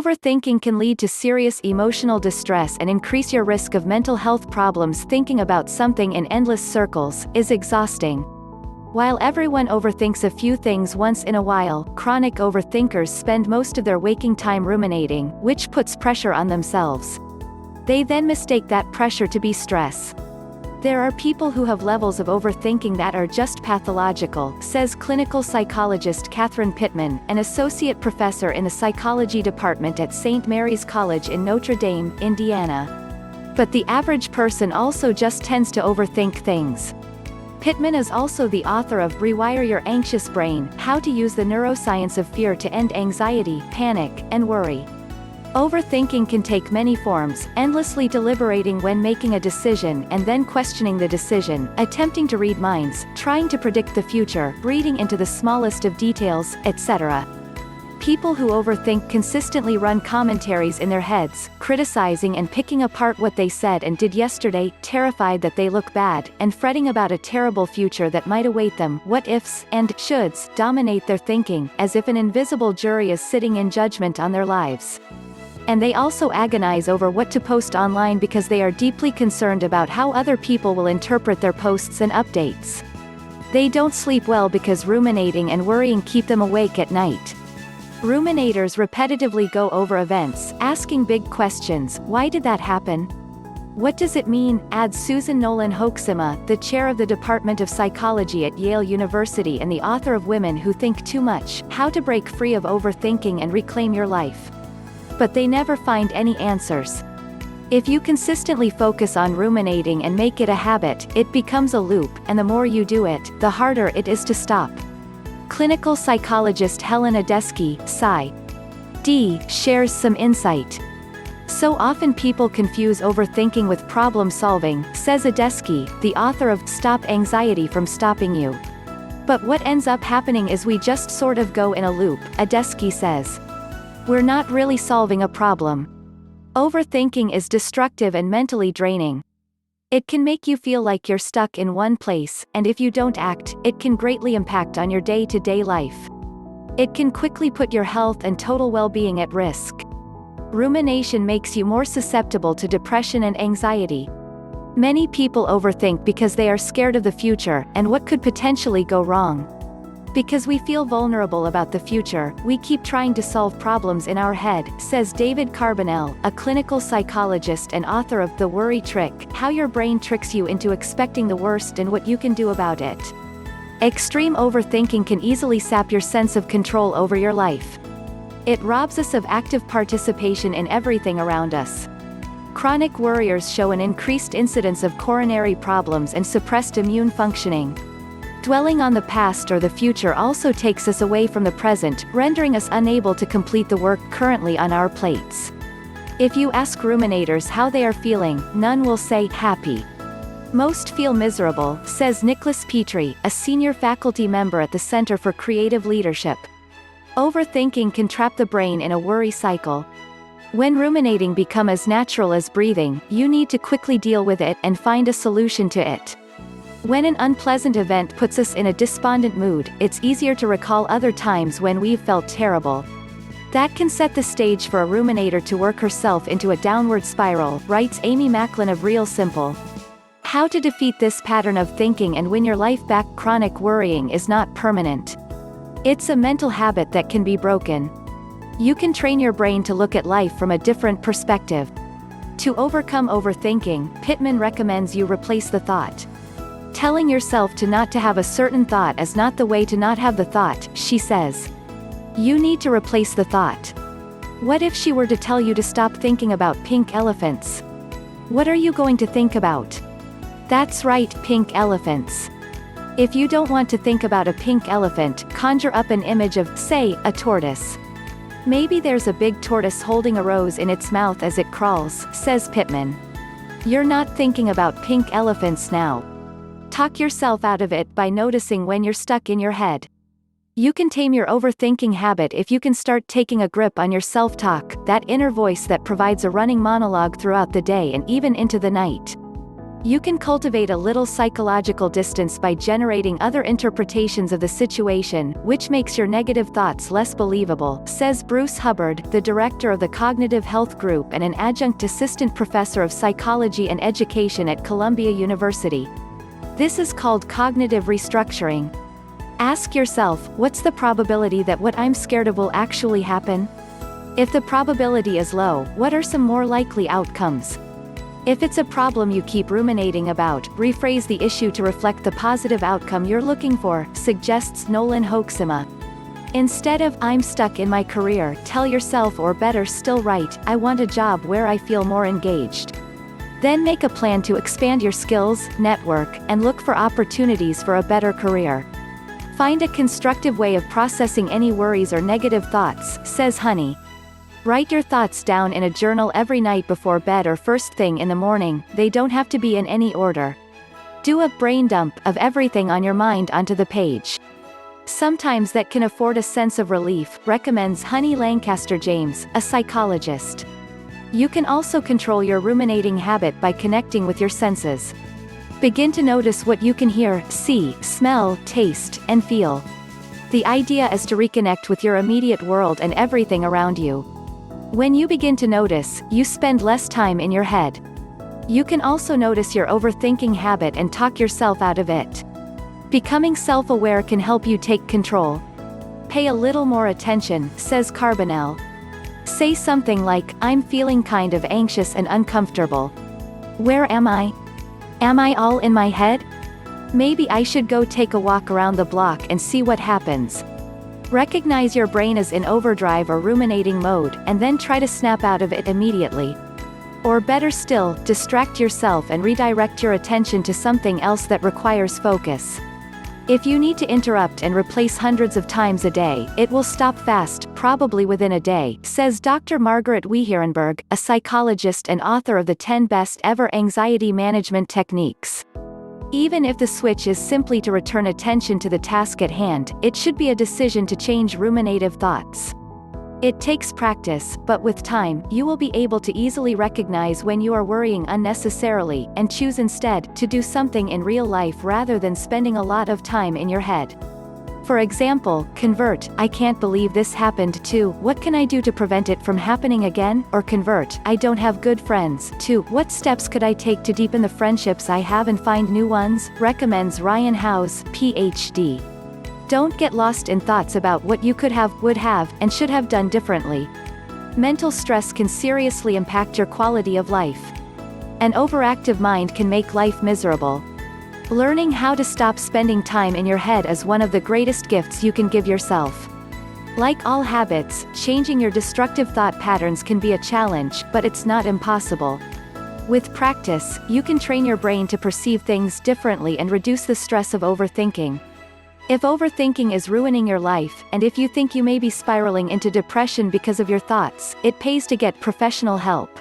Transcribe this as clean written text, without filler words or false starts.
Overthinking can lead to serious emotional distress and increase your risk of mental health problems. Thinking about something in endless circles is exhausting. While everyone overthinks a few things once in a while, chronic overthinkers spend most of their waking time ruminating, which puts pressure on themselves. They then mistake that pressure to be stress. There are people who have levels of overthinking that are just pathological, says clinical psychologist Catherine Pittman, an associate professor in the psychology department at St. Mary's College in Notre Dame, Indiana. But the average person also just tends to overthink things. Pittman is also the author of Rewire Your Anxious Brain: How to Use the Neuroscience of Fear to End Anxiety, Panic, and Worry. Overthinking can take many forms: endlessly deliberating when making a decision and then questioning the decision, attempting to read minds, trying to predict the future, reading into the smallest of details, etc. People who overthink consistently run commentaries in their heads, criticizing and picking apart what they said and did yesterday, terrified that they look bad, and fretting about a terrible future that might await them. What-ifs and shoulds dominate their thinking, as if an invisible jury is sitting in judgment on their lives. And they also agonize over what to post online because they are deeply concerned about how other people will interpret their posts and updates. They don't sleep well because ruminating and worrying keep them awake at night. Ruminators repetitively go over events, asking big questions. Why did that happen? What does it mean? Adds Susan Nolan Hoeksema, the chair of the Department of Psychology at Yale University and the author of Women Who Think Too Much: How to Break Free of Overthinking and Reclaim Your Life. But they never find any answers. If you consistently focus on ruminating and make it a habit, it becomes a loop, and the more you do it, the harder it is to stop. Clinical psychologist Helen Adesky, Psy.D., shares some insight. So often people confuse overthinking with problem solving, says Adesky, the author of Stop Anxiety from Stopping You. But what ends up happening is we just sort of go in a loop, Adesky says. We're not really solving a problem. Overthinking is destructive and mentally draining. It can make you feel like you're stuck in one place, and if you don't act, it can greatly impact on your day-to-day life. It can quickly put your health and total well-being at risk. Rumination makes you more susceptible to depression and anxiety. Many people overthink because they are scared of the future, and what could potentially go wrong. Because we feel vulnerable about the future, we keep trying to solve problems in our head, says David Carbonell, a clinical psychologist and author of The Worry Trick: How Your Brain Tricks You into Expecting the Worst and What You Can Do About It. Extreme overthinking can easily sap your sense of control over your life. It robs us of active participation in everything around us. Chronic worriers show an increased incidence of coronary problems and suppressed immune functioning. Dwelling on the past or the future also takes us away from the present, rendering us unable to complete the work currently on our plates. If you ask ruminators how they are feeling, none will say happy. Most feel miserable, says Nicholas Petrie, a senior faculty member at the Center for Creative Leadership. Overthinking can trap the brain in a worry cycle. When ruminating becomes as natural as breathing, you need to quickly deal with it and find a solution to it. When an unpleasant event puts us in a despondent mood, it's easier to recall other times when we've felt terrible. That can set the stage for a ruminator to work herself into a downward spiral, writes Amy Macklin of Real Simple. How to defeat this pattern of thinking and win your life back. Chronic worrying is not permanent. It's a mental habit that can be broken. You can train your brain to look at life from a different perspective. To overcome overthinking, Pittman recommends you replace the thought. Telling yourself to not to have a certain thought is not the way to not have the thought, she says. You need to replace the thought. What if she were to tell you to stop thinking about pink elephants? What are you going to think about? That's right, pink elephants. If you don't want to think about a pink elephant, conjure up an image of, say, a tortoise. Maybe there's a big tortoise holding a rose in its mouth as it crawls, says Pittman. You're not thinking about pink elephants now. Talk yourself out of it by noticing when you're stuck in your head. You can tame your overthinking habit if you can start taking a grip on your self-talk, that inner voice that provides a running monologue throughout the day and even into the night. You can cultivate a little psychological distance by generating other interpretations of the situation, which makes your negative thoughts less believable, says Bruce Hubbard, the director of the Cognitive Health Group and an adjunct assistant professor of psychology and education at Columbia University. This is called cognitive restructuring. Ask yourself, what's the probability that what I'm scared of will actually happen? If the probability is low, what are some more likely outcomes? If it's a problem you keep ruminating about, rephrase the issue to reflect the positive outcome you're looking for, suggests Nolan Hoeksema. Instead of, I'm stuck in my career, tell yourself, or better still write, I want a job where I feel more engaged. Then make a plan to expand your skills, network, and look for opportunities for a better career. Find a constructive way of processing any worries or negative thoughts, says Honey. Write your thoughts down in a journal every night before bed or first thing in the morning. They don't have to be in any order. Do a brain dump of everything on your mind onto the page. Sometimes that can afford a sense of relief, recommends Honey Lancaster James, a psychologist. You can also control your ruminating habit by connecting with your senses. Begin to notice what you can hear, see, smell, taste, and feel. The idea is to reconnect with your immediate world and everything around you. When you begin to notice, you spend less time in your head. You can also notice your overthinking habit and talk yourself out of it. Becoming self-aware can help you take control. Pay a little more attention, says Carbonell. Say something like, I'm feeling kind of anxious and uncomfortable. Where am I? Am I all in my head? Maybe I should go take a walk around the block and see what happens. Recognize your brain is in overdrive or ruminating mode, and then try to snap out of it immediately. Or better still, distract yourself and redirect your attention to something else that requires focus. If you need to interrupt and replace hundreds of times a day, it will stop fast, probably within a day, says Dr. Margaret Weherenberg, a psychologist and author of the 10 Best Ever Anxiety Management Techniques. Even if the switch is simply to return attention to the task at hand, it should be a decision to change ruminative thoughts. It takes practice, but with time, you will be able to easily recognize when you are worrying unnecessarily, and choose instead to do something in real life rather than spending a lot of time in your head. For example, convert, I can't believe this happened, to, what can I do to prevent it from happening again? Or convert, I don't have good friends, to, what steps could I take to deepen the friendships I have and find new ones? Recommends Ryan Howes, PhD. Don't get lost in thoughts about what you could have, would have, and should have done differently. Mental stress can seriously impact your quality of life. An overactive mind can make life miserable. Learning how to stop spending time in your head is one of the greatest gifts you can give yourself. Like all habits, changing your destructive thought patterns can be a challenge, but it's not impossible. With practice, you can train your brain to perceive things differently and reduce the stress of overthinking. If overthinking is ruining your life, and if you think you may be spiraling into depression because of your thoughts, it pays to get professional help.